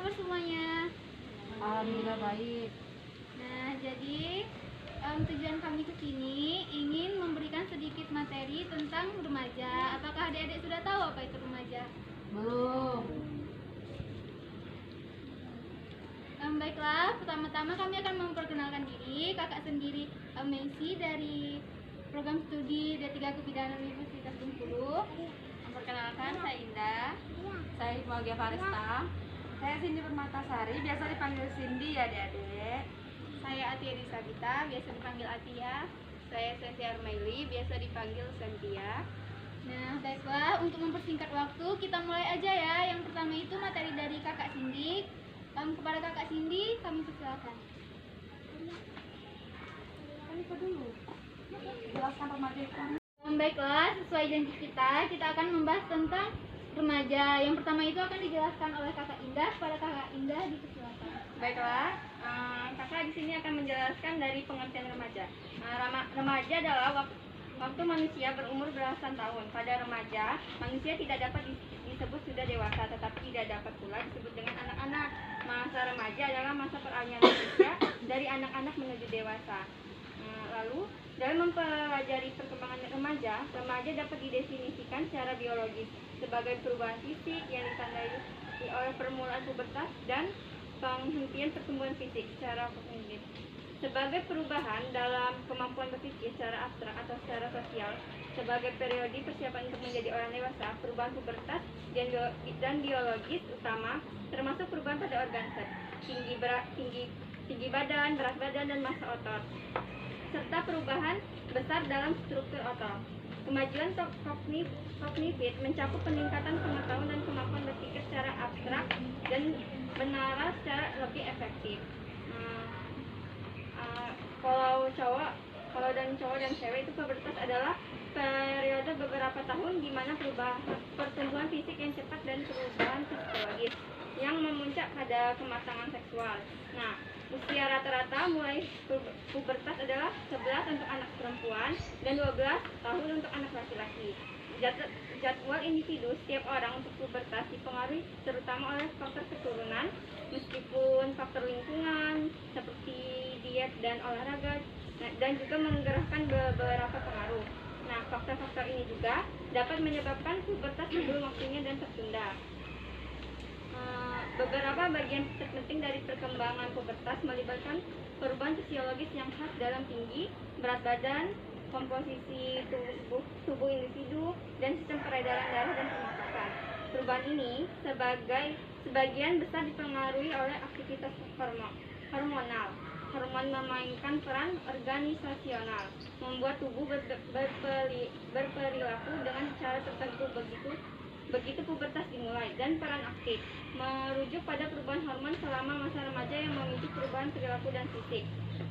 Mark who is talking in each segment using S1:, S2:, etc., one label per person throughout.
S1: kabar semuanya?
S2: Alhamdulillah baik.
S1: Nah, jadi tujuan kami ke sini ingin memberikan sedikit materi tentang remaja. Apakah adik-adik sudah tahu apa itu remaja?
S2: Belum.
S1: Baiklah, pertama-tama kami akan memperkenalkan diri. Kakak sendiri Messi dari program studi D3 Kebidanan Universitas Bengkulu.
S2: Memperkenalkan, saya Indah. Saya Bahagia Faresta. Saya Cindy Permatasari, biasa dipanggil Cindy ya adik-adik.
S1: Saya Atia Disabita, biasa dipanggil Atia.
S3: Saya Sentia Armaili, biasa dipanggil Sentia.
S1: Nah, baiklah, untuk mempersingkat waktu, kita mulai aja ya. Yang pertama itu materi dari Kakak Cindy. Kepada Kakak Cindy, kami persilakan.
S2: Kan dulu. Jelaskan remaja itu.
S1: Baiklah, sesuai janji kita akan membahas tentang remaja. Yang pertama itu akan dijelaskan oleh Kakak Indah. Kepada Kakak Indah, dipersilakan.
S3: Baiklah, kakak di sini akan menjelaskan dari pengertian remaja. Remaja adalah waktu manusia berumur belasan tahun. Pada remaja, manusia tidak dapat disebut sudah dewasa, tetapi tidak dapat pula disebut dengan anak-anak. Masa remaja adalah masa peralihan manusia dari anak-anak menuju dewasa. Lalu, dalam mempelajari perkembangan remaja dapat didefinisikan secara biologis sebagai perubahan fisik yang ditandai oleh permulaan pubertas dan penghentian pertumbuhan fisik secara kognitif. Sebagai perubahan dalam kemampuan berpikir secara abstrak atau secara sosial, sebagai periode persiapan untuk menjadi orang dewasa, perubahan pubertas dan biologis utama termasuk perubahan pada organ tinggi badan, berat badan, dan massa otot, serta perubahan besar dalam struktur otot. Kemajuan kognitif mencakup peningkatan pengetahuan dan kemampuan berpikir secara abstrak dan menalar secara lebih efektif. Kalau cowok dan cewek itu pubertas adalah periode beberapa tahun di mana pertumbuhan fisik yang cepat dan perubahan psikologis yang memuncak pada kematangan seksual. Nah, usia rata-rata mulai pubertas adalah 11 untuk anak perempuan dan 12 tahun untuk anak laki-laki. Jadwal individu setiap orang untuk pubertas dipengaruhi terutama oleh faktor keturunan, meskipun faktor lingkungan seperti diet dan olahraga dan juga menggerakkan beberapa pengaruh. Nah, faktor-faktor ini juga dapat menyebabkan pubertas sebelum waktunya dan tertunda. Beberapa bagian terpenting dari perkembangan pubertas melibatkan perubahan fisiologis yang khas dalam tinggi, berat badan, komposisi tubuh individu, dan sistem peredaran darah dan pernapasan. Perubahan ini sebagian besar dipengaruhi oleh aktivitas hormonal. Hormon memainkan peran organisasional, membuat tubuh berperilaku dengan cara tertentu begitu pubertas dimulai, dan peran aktif merujuk pada perubahan hormon selama masa remaja yang memicu perubahan perilaku dan fisik.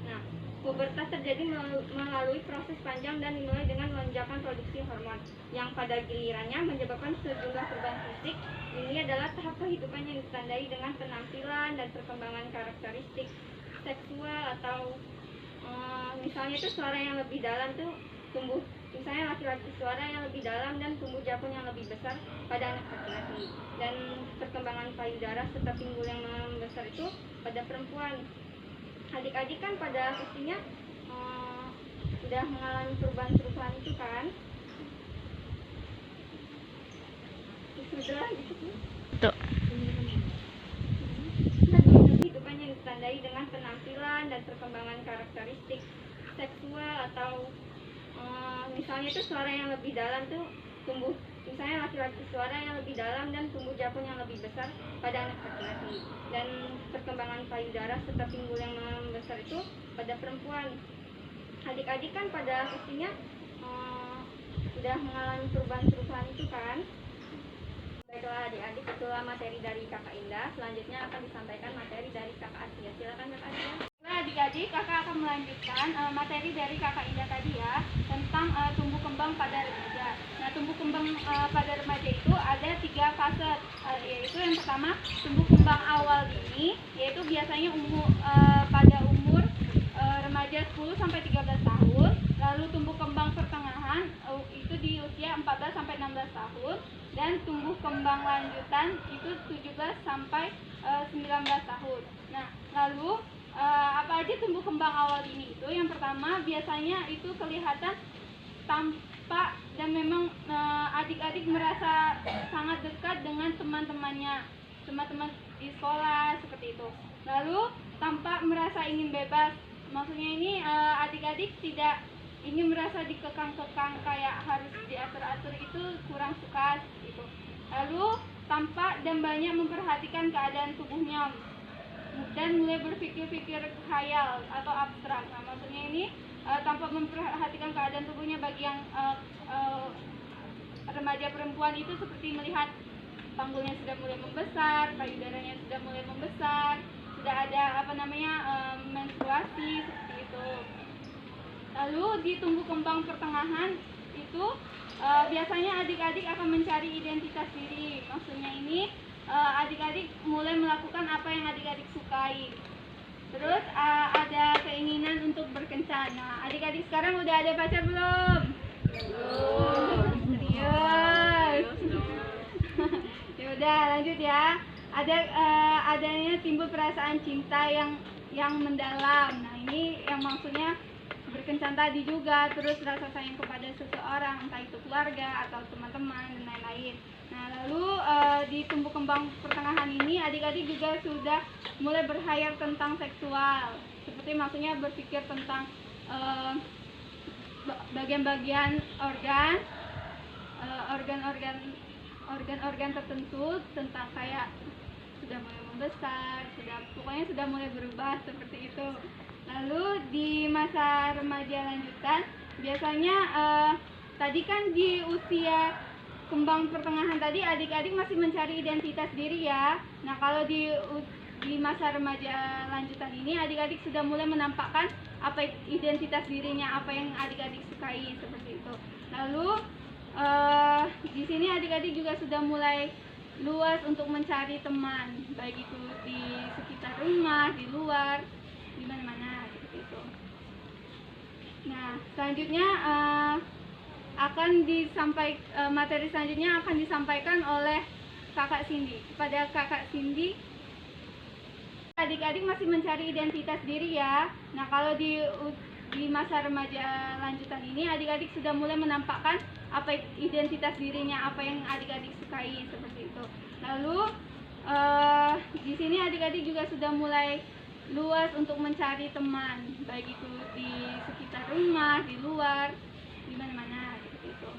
S3: Nah, pubertas terjadi melalui proses panjang dan dimulai dengan lonjakan produksi hormon yang pada gilirannya menyebabkan sejumlah perubahan fisik. Ini adalah tahap kehidupan yang ditandai dengan penampilan dan perkembangan karakteristik seksual atau misalnya itu suara yang lebih dalam tuh tumbuh, misalnya laki-laki suara yang lebih dalam dan tumbuh jakun yang lebih besar pada anak laki-laki, dan perkembangan payudara serta pinggul yang membesar itu pada perempuan. Adik-adik kan pada pastinya sudah mengalami perubahan itu kan? Sudah gitu sih. Kehidupan yang ditandai dengan penampilan dan perkembangan karakteristik seksual atau misalnya itu suara yang lebih dalam tuh tumbuh, misalnya laki-laki suara yang lebih dalam dan tumbuh jakun yang lebih besar pada anak laki-laki, dan perkembangan payudara serta pinggul yang membesar itu pada perempuan. Adik-adik kan pada pastinya sudah mengalami perubahan itu kan? Baiklah adik-adik, itulah materi dari Kakak Indah. Selanjutnya akan disampaikan materi dari Kakak Asia. Silakan Kakak Asia.
S1: Nah, adik-adik, kakak akan melanjutkan materi dari Kakak Indah tadi ya, tentang tumbuh kembang pada remaja. Nah, tumbuh kembang pada remaja itu ada 3 fase, yaitu yang pertama tumbuh kembang awal dini, yaitu biasanya pada umur remaja 10 sampai 13 tahun. Lalu tumbuh kembang pertengahan itu di usia 14 sampai 16 tahun. dan tumbuh kembang lanjutan itu 17 sampai 19 tahun. Nah, lalu apa aja tumbuh kembang awal ini? Itu yang pertama biasanya itu kelihatan tampak dan memang adik-adik merasa sangat dekat dengan teman-temannya, teman-teman di sekolah seperti itu. Lalu tampak merasa ingin bebas. Maksudnya ini adik-adik tidak ingin merasa dikekang-kekang kayak harus diatur-atur, itu kurang suka gitu. Lalu tampak dan banyak memperhatikan keadaan tubuhnya dan mulai berpikir-pikir khayal atau abstrak. Nah, maksudnya ini tanpa memperhatikan keadaan tubuhnya. Bagi yang remaja perempuan itu seperti melihat panggulnya sudah mulai membesar, payudaranya sudah mulai membesar, sudah ada menstruasi seperti itu. Lalu di tumbuh kembang pertengahan itu biasanya adik-adik akan mencari identitas diri. Maksudnya ini adik-adik mulai melakukan apa yang adik-adik sukai. Terus ada keinginan untuk berkencan. Nah, adik-adik sekarang udah ada pacar belum? Belum. Serius. Ya udah, lanjut ya. Adanya timbul perasaan cinta yang mendalam. Nah, ini yang maksudnya berkencan tadi juga. Terus rasa sayang kepada seseorang, entah itu keluarga atau teman-teman dan lain-lain. Nah, lalu di tumbuh kembang pertengahan ini adik-adik juga sudah mulai berhayal tentang seksual. Seperti maksudnya berpikir tentang bagian-bagian organ-organ tertentu, tentang kayak sudah mulai membesar, pokoknya sudah mulai berubah seperti itu. Lalu di masa remaja lanjutan biasanya tadi kan di usia kembang pertengahan tadi adik-adik masih mencari identitas diri ya. Nah, kalau di masa remaja lanjutan ini adik-adik sudah mulai menampakkan apa identitas dirinya, apa yang adik-adik sukai seperti itu. Lalu di sini adik-adik juga sudah mulai luas untuk mencari teman, baik itu di sekitar rumah, di luar, di mana-mana seperti itu. Nah, selanjutnya materi selanjutnya akan disampaikan oleh Kakak Cindy. Kepada Kakak Cindy, adik-adik masih mencari identitas diri ya. Nah, kalau di masa remaja lanjutan ini adik-adik sudah mulai menampakkan apa identitas dirinya, apa yang adik-adik sukai seperti itu. Lalu di sini adik-adik juga sudah mulai luas untuk mencari teman, baik itu di sekitar rumah, di luar, di mana-mana seperti itu.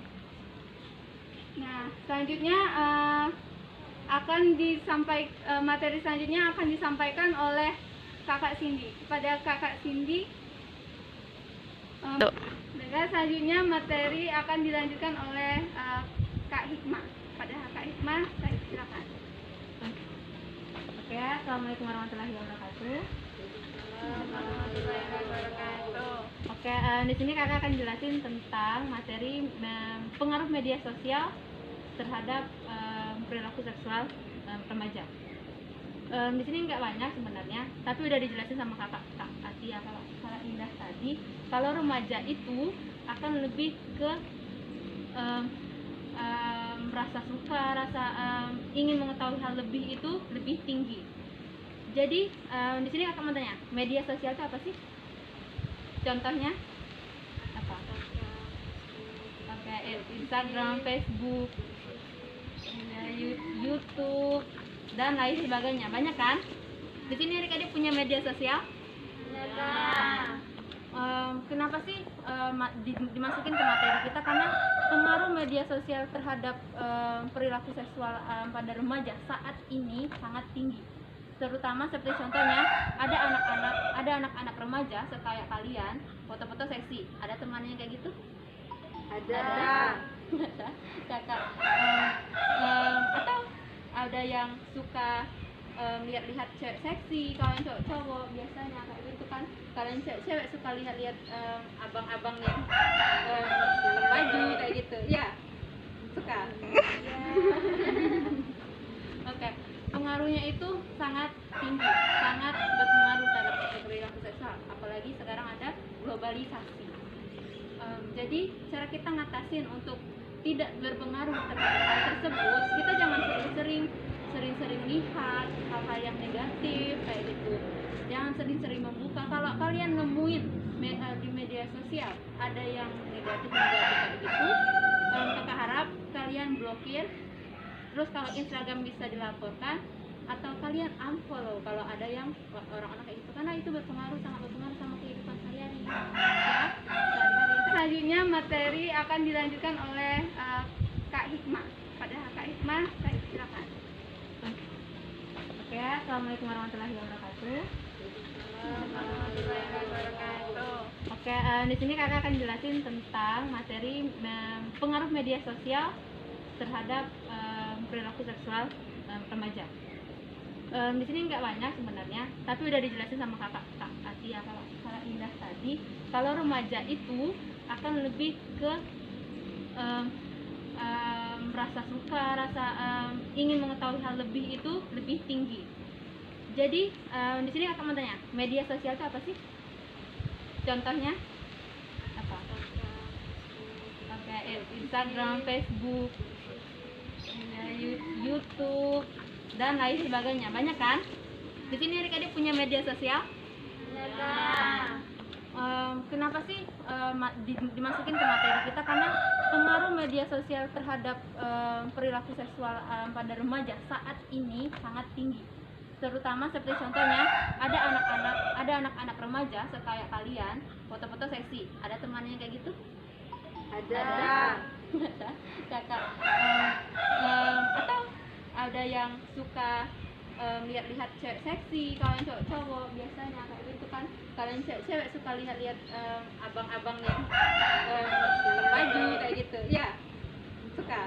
S1: Nah, selanjutnya materi selanjutnya akan disampaikan oleh Kakak Cindy. Kepada Kakak Cindy, selanjutnya materi akan dilanjutkan oleh Kak Hikmah. Pada Kak Hikmah, saya silakan.
S2: Oke, assalamualaikum warahmatullahi wabarakatuh. Oke, di sini kakak akan jelasin tentang materi pengaruh media sosial terhadap perilaku seksual remaja. Di sini nggak banyak sebenarnya, tapi udah dijelasin sama kakak Atia, kakak Indah tadi. Kalau remaja itu akan lebih ke rasa suka, ingin mengetahui hal lebih itu lebih tinggi. Jadi di sini kakak mau tanya, media sosial itu apa sih? Contohnya apa? Oke, Instagram, Facebook, YouTube dan lain sebagainya. Banyak kan? Di sini adik-adik punya media sosial? Kenapa sih dimasukin ke materi kita? Karena pengaruh media sosial terhadap perilaku seksual pada remaja saat ini sangat tinggi. Terutama seperti contohnya ada anak-anak remaja kayak kalian foto-foto seksi. Ada temannya kayak gitu? Ada. Kakak atau ada yang suka lihat-lihat cewek seksi. Kalian cowok biasanya kayak gitu kan. Kalian cewek suka lihat-lihat abang-abang yang berbaju kayak gitu. Ya, suka. Ya. Oke. Pengaruhnya itu sangat tinggi, sangat berpengaruh terhadap perilaku seksual. Apalagi sekarang ada globalisasi. Jadi cara kita ngatasin untuk tidak berpengaruh terhadap hal tersebut, kita jangan sering-sering lihat hal-hal yang negatif kayak gitu. Jangan sering-sering membuka. Kalau kalian nemuin di media sosial ada yang negatif kayak gitu, kakak harap kalian blokir. Terus kalau Instagram bisa dilaporkan, atau kalian unfollow kalau ada yang orang-orang kayak gitu, karena itu sangat berpengaruh sama kehidupan sehari-hari ya, sehari-hari.
S1: Selanjutnya materi akan dilanjutkan oleh Kak Hikmah. Pada Kak Hikmah, saya silakan.
S2: Oke, assalamualaikum warahmatullahi wabarakatuh. Oke, di sini kakak akan jelasin tentang materi pengaruh media sosial terhadap perilaku seksual remaja. Di sini nggak banyak sebenarnya, tapi udah dijelasin sama kakak Asia, kakak Indah tadi, kalau remaja itu akan lebih ke rasa suka, rasa ingin mengetahui hal lebih itu lebih tinggi. Jadi di sini kakak mau tanya, media sosial itu apa sih? Contohnya apa? Oke, Instagram, Facebook, YouTube dan lain sebagainya. Banyak kan? Di sini adik-adik punya media sosial? Kenapa sih dimasukin ke materi kita? Karena pengaruh media sosial terhadap perilaku seksual pada remaja saat ini sangat tinggi. Terutama seperti contohnya ada anak-anak remaja kayak kalian foto-foto seksi. Ada temannya kayak gitu? Ada. Kakak atau ada yang suka lihat-lihat cewek seksi, kalian cowok-cowok biasanya kayak gitu kan. Kalian cewek suka lihat-lihat abang-abang yang berbaju kayak gitu. Ya, suka.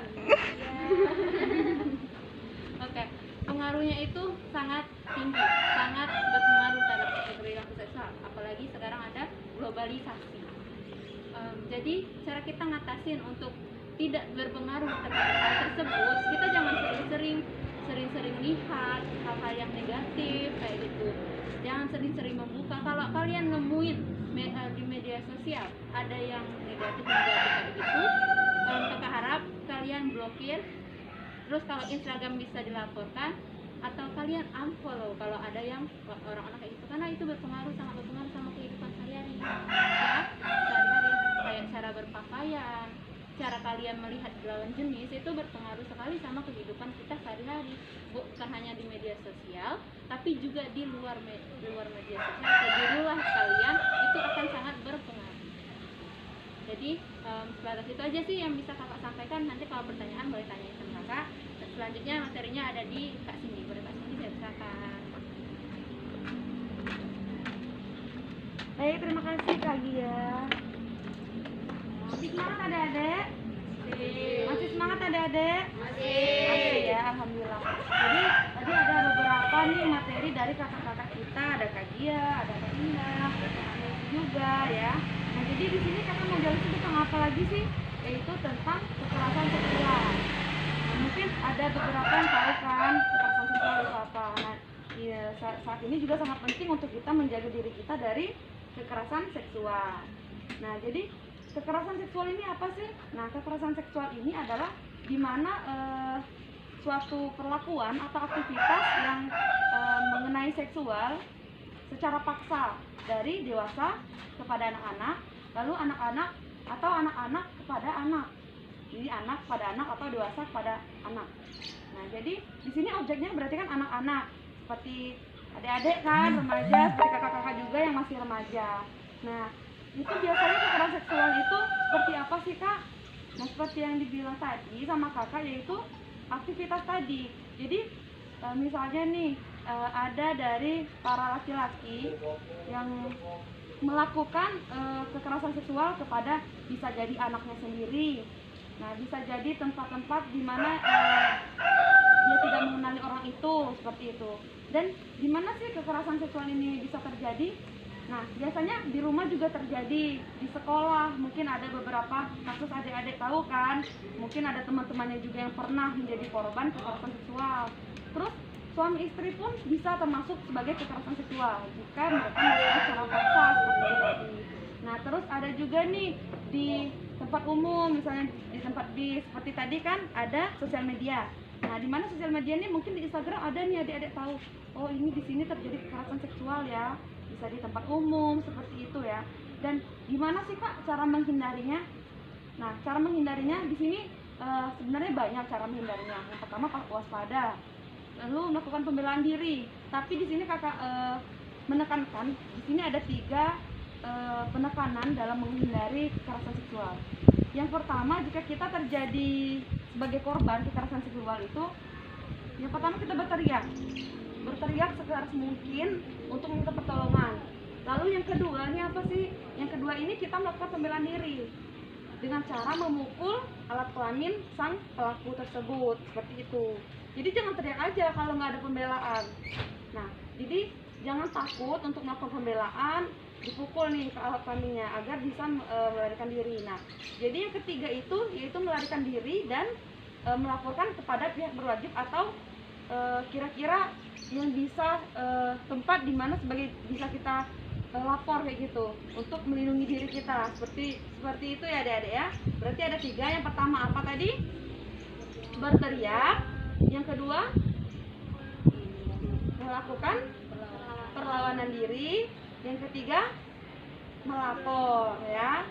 S2: Oke, pengaruhnya itu sangat tinggi, sangat berpengaruh terhadap perilaku seksual. Apalagi sekarang ada globalisasi. Jadi cara kita ngatasin untuk tidak berpengaruh terhadap hal tersebut, kita jangan sering-sering lihat hal-hal yang negatif kayak gitu. Jangan sering-sering membuka. Kalau kalian nemuin di media sosial ada yang negatif kayak gitu, kakak harap kalian blokir. Terus kalau Instagram bisa dilaporkan, atau kalian unfollow kalau ada yang orang-orang kayak gitu, karena itu sangat berpengaruh sama kehidupan sehari-hari ya, sehari-hari. Kayak cara berpakaian, cara kalian melihat lawan jenis itu berpengaruh sekali sama kehidupan kita sehari-hari, bukan hanya di media sosial tapi juga di luar media sosial. Kejadilah kalian itu akan sangat berpengaruh. Jadi sebatas itu aja sih yang bisa kakak sampaikan. Nanti kalau pertanyaan boleh tanyain sama kakak. Dan selanjutnya materinya ada di Kak Cindy. Boleh Kak Cindy saya silakan.
S1: Baik, terima kasih Kak Gia. Masih semangat adik-adik? Masih semangat adik-adik? Masih ya, alhamdulillah. Jadi tadi ada beberapa nih materi dari kakak-kakak kita, ada Kak Gia, ada Kak Indah, ada Kak Anies juga ya. Nah jadi di sini kakak mau jelasin tentang apa lagi sih? Yaitu tentang kekerasan seksual. Nah, mungkin ada beberapa yang tahu kan kekerasan seksual itu apa. Nah ya, saat ini juga sangat penting untuk kita menjaga diri kita dari kekerasan seksual. Nah jadi kekerasan seksual ini apa sih? Nah, kekerasan seksual ini adalah di mana suatu perlakuan atau aktivitas yang mengenai seksual secara paksa dari dewasa kepada anak-anak, lalu anak-anak atau anak-anak kepada anak. Jadi anak pada anak atau dewasa kepada anak. Nah, jadi di sini objeknya berarti kan anak-anak, seperti adik-adik kan, remaja, seperti kakak-kakak juga yang masih remaja. Nah, itu biasanya kekerasan seksual itu seperti apa sih Kak? Nah seperti yang dibilang tadi sama kakak, yaitu aktivitas tadi. Jadi misalnya nih ada dari para laki-laki yang melakukan kekerasan seksual kepada, bisa jadi anaknya sendiri. Nah bisa jadi tempat-tempat di mana dia tidak mengenali orang itu, seperti itu. Dan di mana sih kekerasan seksual ini bisa terjadi? Nah, biasanya di rumah juga terjadi, di sekolah. Mungkin ada beberapa kasus adik-adik tahu kan, mungkin ada teman-temannya juga yang pernah menjadi korban kekerasan seksual. Terus suami istri pun bisa termasuk sebagai kekerasan seksual jika mereka melakukan secara paksa seperti itu tadi. Nah, terus ada juga nih di
S4: tempat umum, misalnya di tempat bis, seperti tadi kan ada sosial media. Nah, di mana sosial media ini mungkin di Instagram ada nih adik-adik tahu, oh ini di sini terjadi kekerasan seksual ya, bisa di tempat umum seperti itu ya. Dan gimana sih Kak cara menghindarinya? Nah, cara menghindarinya di sini sebenarnya banyak cara menghindarinya. Yang pertama waspada, lalu melakukan pembelaan diri. Tapi di sini kakak menekankan, di sini ada 3 penekanan dalam menghindari kekerasan seksual. Yang pertama, jika kita terjadi sebagai korban kekerasan seksual itu, yang pertama kita berteriak sekeras mungkin untuk meminta pertolongan. Lalu yang kedua ini apa sih? Yang kedua ini kita melakukan pembelaan diri dengan cara memukul alat kelamin sang pelaku tersebut, seperti itu. Jadi jangan teriak aja kalau nggak ada pembelaan. Nah, jadi jangan takut untuk melakukan pembelaan, dipukul nih ke alat kelaminnya agar bisa melarikan diri. Nah, jadi yang ketiga itu yaitu melarikan diri dan melaporkan kepada pihak berwajib atau kira-kira yang bisa tempat di mana sebagai bisa kita lapor kayak gitu untuk melindungi diri kita, seperti itu ya adik-adik ya. Berarti ada 3. Yang pertama apa tadi? Berteriak. Yang kedua melakukan perlawanan diri. Yang ketiga melapor ya.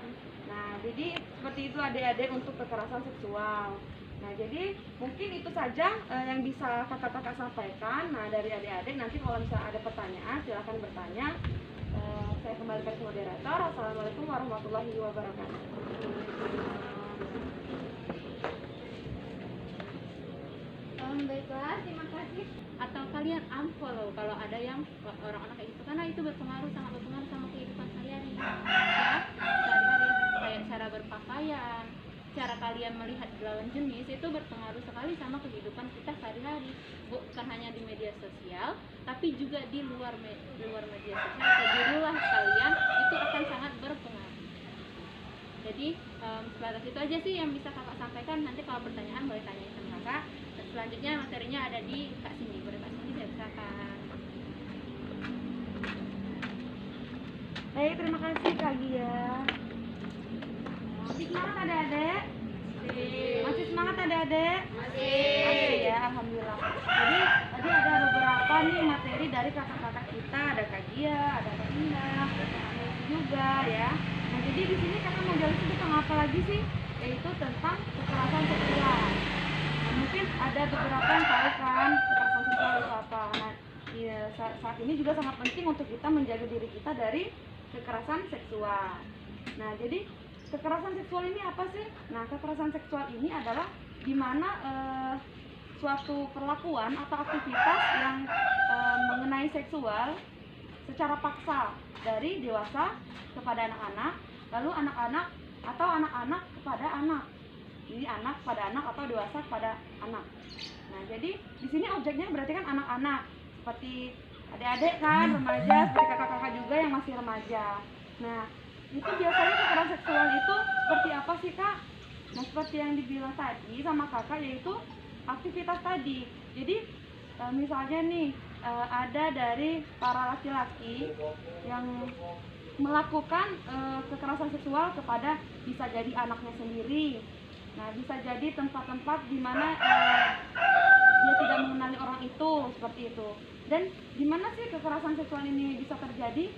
S4: Nah, jadi seperti itu adik-adik untuk kekerasan seksual. Nah, jadi mungkin itu saja yang bisa kakak-kakak sampaikan. Nah, dari adik-adik nanti kalau misalnya ada pertanyaan silahkan bertanya. Saya kembalikan ke moderator. Assalamualaikum warahmatullahi wabarakatuh.
S3: Baiklah, terima kasih.
S2: Atau kalian unfollow kalau ada yang orang-orang kayak gitu, karena itu sangat berpengaruh sama kehidupan kalian ya, sehari-hari, kayak cara berpakaian, cara kalian melihat lawan jenis itu berpengaruh sekali sama kehidupan kita sehari-hari, bukan hanya di media sosial tapi juga di luar media sosial. Kejurulah kalian, itu akan sangat berpengaruh. Jadi sebatas itu aja sih yang bisa kakak sampaikan. Nanti kalau pertanyaan boleh tanyain sama kakak. Selanjutnya materinya ada di Kak Cindy. Boleh Kak Cindy saya silakan.
S4: Baik, terima kasih Kak Gia. Masih semangat adik-adik? Masih semangat adik-adik? Masih ya, alhamdulillah. Jadi tadi ada beberapa nih materi dari kakak-kakak kita, ada Kak Gia, ada Kak Indah, ada Kak Messi juga ya. Nah, jadi di sini kakak mau jelasin tentang apa lagi sih? Yaitu tentang kekerasan seksual. Nah, mungkin ada beberapa yang tahu kan kekerasan seksual itu apa. Nah, saat ini juga sangat penting untuk kita menjaga diri kita dari kekerasan seksual. Nah, jadi kekerasan seksual ini apa sih? Nah, kekerasan seksual ini adalah di mana suatu perlakuan atau aktivitas yang mengenai seksual secara paksa dari dewasa kepada anak-anak, lalu anak-anak atau anak-anak kepada anak. Jadi anak kepada anak atau dewasa kepada anak. Nah, jadi di sini objeknya berarti kan anak-anak, seperti adik-adik kan, remaja, seperti kakak-kakak juga yang masih remaja. Nah, itu biasanya kekerasan seksual itu seperti apa sih Kak? Nah, seperti yang dibilang tadi sama kakak, yaitu aktivitas tadi. Jadi misalnya nih ada dari para laki-laki yang melakukan kekerasan seksual kepada bisa jadi anaknya sendiri. Nah, bisa jadi tempat-tempat di mana dia tidak mengenali orang itu, seperti itu. Dan di mana sih kekerasan seksual ini bisa terjadi?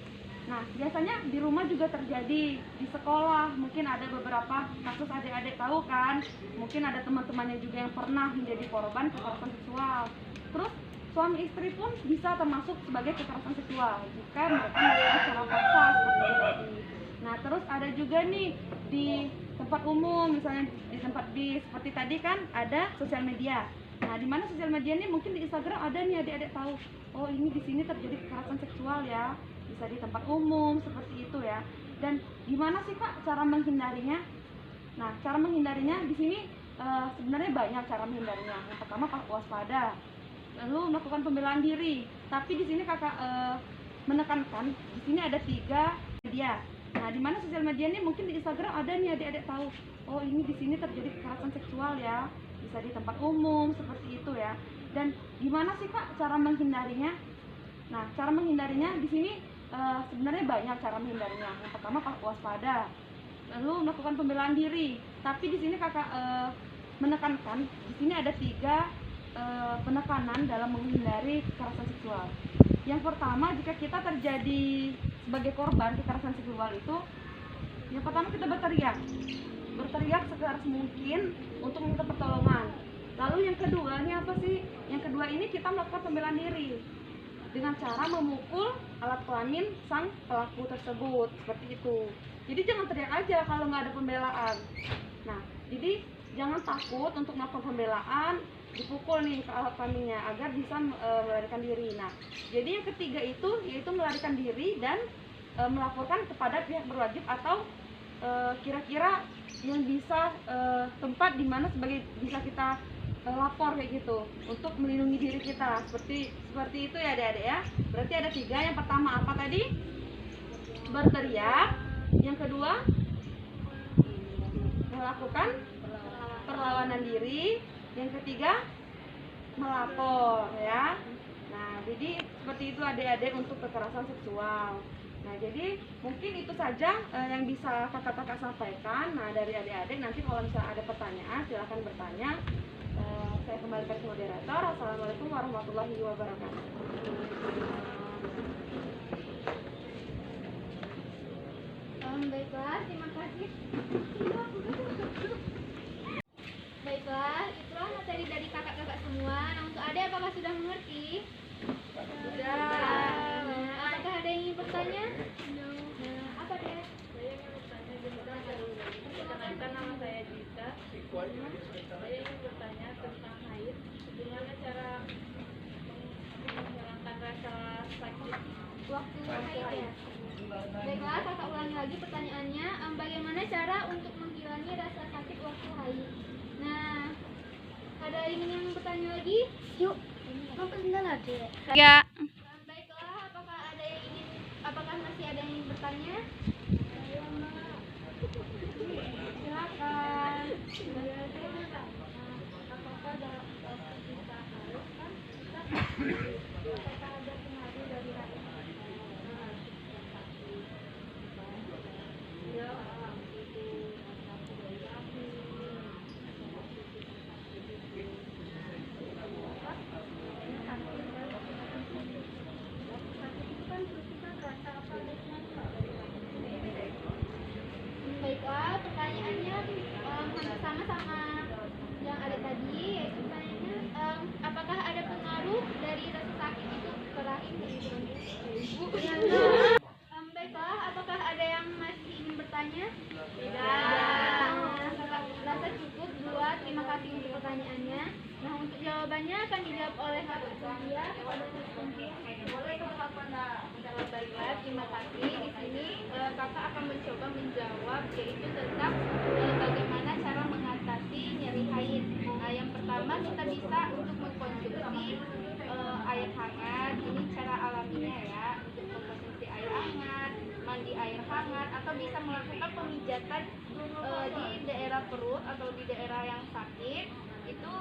S4: Nah, biasanya di rumah juga terjadi, di sekolah. Mungkin ada beberapa kasus adik-adik tahu kan, mungkin ada teman-temannya juga yang pernah menjadi korban kekerasan seksual. Terus suami istri pun bisa termasuk sebagai kekerasan seksual jika mereka melakukan secara paksa seperti itu tadi. Nah, terus ada juga nih di tempat umum, misalnya di tempat bis, seperti tadi kan ada sosial media. Nah, di mana sosial media ini mungkin di Instagram ada nih adik-adik tahu, oh ini di sini terjadi kekerasan seksual ya, bisa di tempat umum seperti itu ya. Dan gimana sih Kak cara menghindarinya? Nah, cara menghindarinya di sini sebenarnya banyak cara menghindarinya. Yang pertama waspada, lalu melakukan pembelaan diri. Tapi di sini kakak menekankan, di sini ada 3 media. Nah, di mana sosial media ini mungkin di Instagram ada nih adik-adik tahu, oh ini di sini terjadi kekerasan seksual ya, bisa di tempat umum seperti itu ya. Dan gimana sih Kak cara menghindarinya? Nah, cara menghindarinya di sini sebenarnya banyak cara menghindarinya. Yang pertama waspada, lalu melakukan pembelaan diri. Tapi di sini kakak menekankan di sini ada 3 penekanan dalam menghindari kekerasan seksual. Yang pertama, jika kita terjadi sebagai korban kekerasan seksual itu, yang pertama kita berteriak sekeras mungkin untuk meminta pertolongan. Lalu yang kedua ini apa sih? Yang kedua ini kita melakukan pembelaan diri dengan cara memukul alat kelamin sang pelaku tersebut, seperti itu. Jadi jangan teriak aja kalau nggak ada pembelaan. Nah, jadi jangan takut untuk melakukan pembelaan, dipukul nih ke alat kelaminnya agar bisa melarikan diri. Nah, jadi yang ketiga itu yaitu melarikan diri dan melaporkan kepada pihak berwajib atau kira-kira yang bisa tempat di mana sebagai bisa kita lapor kayak gitu untuk melindungi diri kita, seperti itu ya adik-adik ya. Berarti ada 3. Yang pertama apa tadi? Berteriak. Yang kedua melakukan perlawanan diri. Yang ketiga melapor ya. Nah, jadi seperti itu adik-adik untuk kekerasan seksual. Nah, jadi mungkin itu saja yang bisa kakak-kakak sampaikan. Nah, dari adik-adik nanti kalau misalnya ada pertanyaan silahkan bertanya. Saya kembalikan ke moderator. Assalamualaikum warahmatullahi wabarakatuh.
S1: Baiklah, terima kasih. Baiklah, itulah materi dari kakak-kakak semua. Nah, untuk adik apakah sudah mengerti? Sudah. Nah, apakah ada yang ingin bertanya? Nah, apa deh?
S2: Saya ingin bertanya perkenalkan, nama saya Dita. Saya ingin bertanya tentang haid. Bagaimana cara menghilangkan rasa sakit
S1: Waktu haid ya. Baiklah, kakak ulangi lagi pertanyaannya. Bagaimana cara untuk menghilangi rasa sakit waktu haid? Nah, ada yang bertanya lagi? Yuk, apa tinggal ada?
S4: Ya.
S1: Baiklah, apakah masih ada yang ingin bertanya? Silakan.
S2: apakah dalam kita harus kan kita apakah ada pengaruh dari haid?
S1: Baiklah, pertanyaannya hampir sama yang ada tadi, yaitu pertanyaannya apakah ada pengaruh dari rasa sakit itu ke rahim dari ibu? Baiklah, apakah ada yang masih ingin bertanya? Tidak. Rasa cukup. 2. Terima kasih untuk pertanyaannya. Nah, untuk jawabannya akan dijawab oleh Kakak Cynthia. Baiklah, terima kasih. Di sini kakak akan mencoba menjawab, yaitu tentang bagaimana cara mengatasi nyeri haid. Nah, yang pertama kita bisa untuk mengkonsumsi air hangat. Ini cara alaminya ya, untuk mengkonsumsi air hangat, mandi air hangat, atau bisa melakukan pemijatan di daerah perut atau di daerah yang sakit itu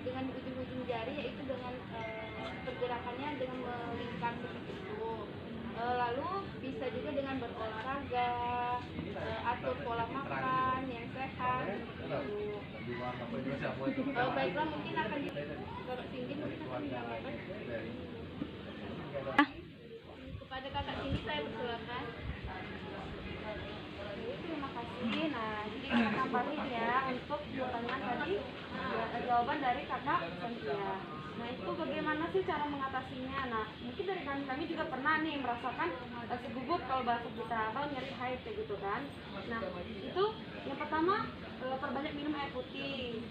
S1: dengan ujung-ujung jari, yaitu dengan pergerakannya dengan melingkar seperti itu. Lalu bisa juga dengan berolahraga, atur pola makan yang sehat. Baiklah, mungkin akan Kakak Cindy mungkin akan menyampaikan. Kepada Kakak Cindy saya persilakan.
S4: Terima kasih. Nah, jadi kita tambahin ya untuk pertanyaan tadi jawaban dari kakak Cynthia. Nah, itu bagaimana sih cara mengatasinya? Nah, mungkin dari kami juga pernah nih merasakan segugup kalau bahasa kita atau nyeri haid kayak gitu kan. Nah, itu yang pertama perbanyak minum air putih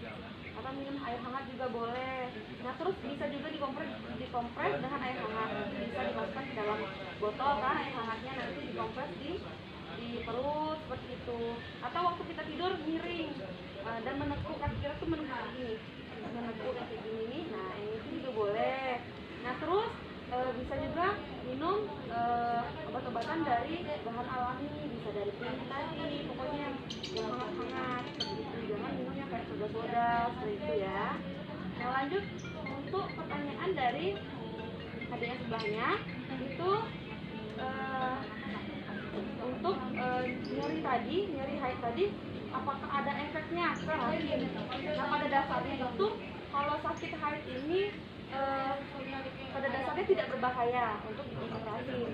S4: atau minum air hangat juga boleh. Nah, terus bisa juga dikompres dengan air hangat. Bisa dimasukkan ke dalam botol kan air hangatnya, nanti dikompres di perut seperti itu. Atau waktu kita tidur miring dan menekuk, kaki kita tuh menekuk gini, kayak gini nih. Nah, ini juga boleh. Nah, terus bisa juga minum obat-obatan dari bahan alami, bisa dari kunyit tadi, pokoknya yang hangat-hangat seperti itu. Jangan minumnya kayak soda-soda seperti itu ya. Nah, lanjut untuk pertanyaan dari adik yang sebelahnya itu untuk nyeri haid tadi, apakah ada efeknya ke rahim? Nah, pada dasarnya itu kalau sakit haid ini pada dasarnya tidak berbahaya untuk rahim.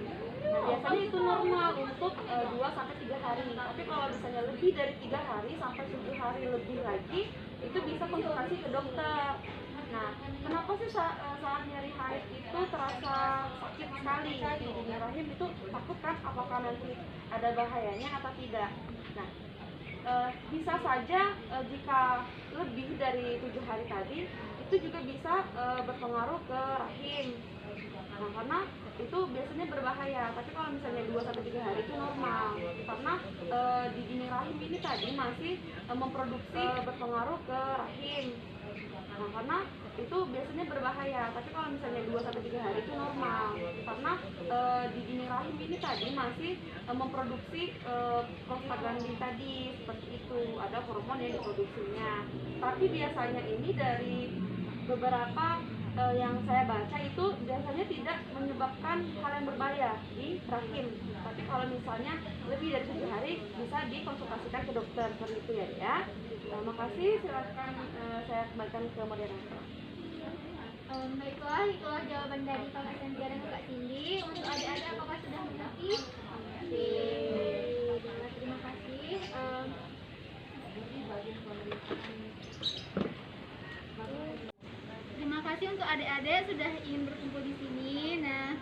S4: Nah, biasanya itu normal untuk 2-3 hari. Tapi kalau misalnya lebih dari 3 hari sampai 7 hari lebih lagi, itu bisa konsultasi ke dokter. Nah, kenapa sih saat nyeri haid itu terasa sakit sekali di dini rahim? Itu takut kan apakah nanti ada bahayanya atau tidak? Nah, bisa saja jika lebih dari 7 hari tadi, itu juga bisa berpengaruh ke rahim. Nah, karena itu biasanya berbahaya. Tapi kalau misalnya 2-3 hari itu normal, karena di dini rahim ini tadi masih memproduksi berpengaruh ke rahim. Nah, karena itu biasanya berbahaya. Tapi kalau misalnya 2-3 hari itu normal, karena di dini rahim ini tadi masih memproduksi prostaglandin tadi, seperti itu, ada hormon yang diproduksinya. Tapi biasanya ini dari beberapa yang saya baca itu biasanya tidak menyebabkan hal yang berbahaya di rahim. Tapi kalau misalnya lebih dari 7 hari bisa dikonsultasikan ke dokter, seperti itu ya. Terima kasih, silakan saya kembalikan ke moderator.
S1: Baiklah, itulah jawaban dari Kakak Cynthia dan Kak Cindy. Untuk adik-adik, apakah sudah mengerti? Terima kasih. Terima kasih untuk adik-adik sudah ingin berkumpul di sini. Nah,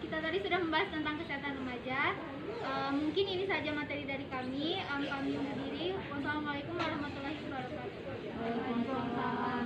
S1: kita tadi sudah membahas tentang kesehatan remaja. Mungkin ini saja materi dari kami. Kami undur diri. Wassalamualaikum warahmatullahi wabarakatuh.
S4: Waalaikumsalam.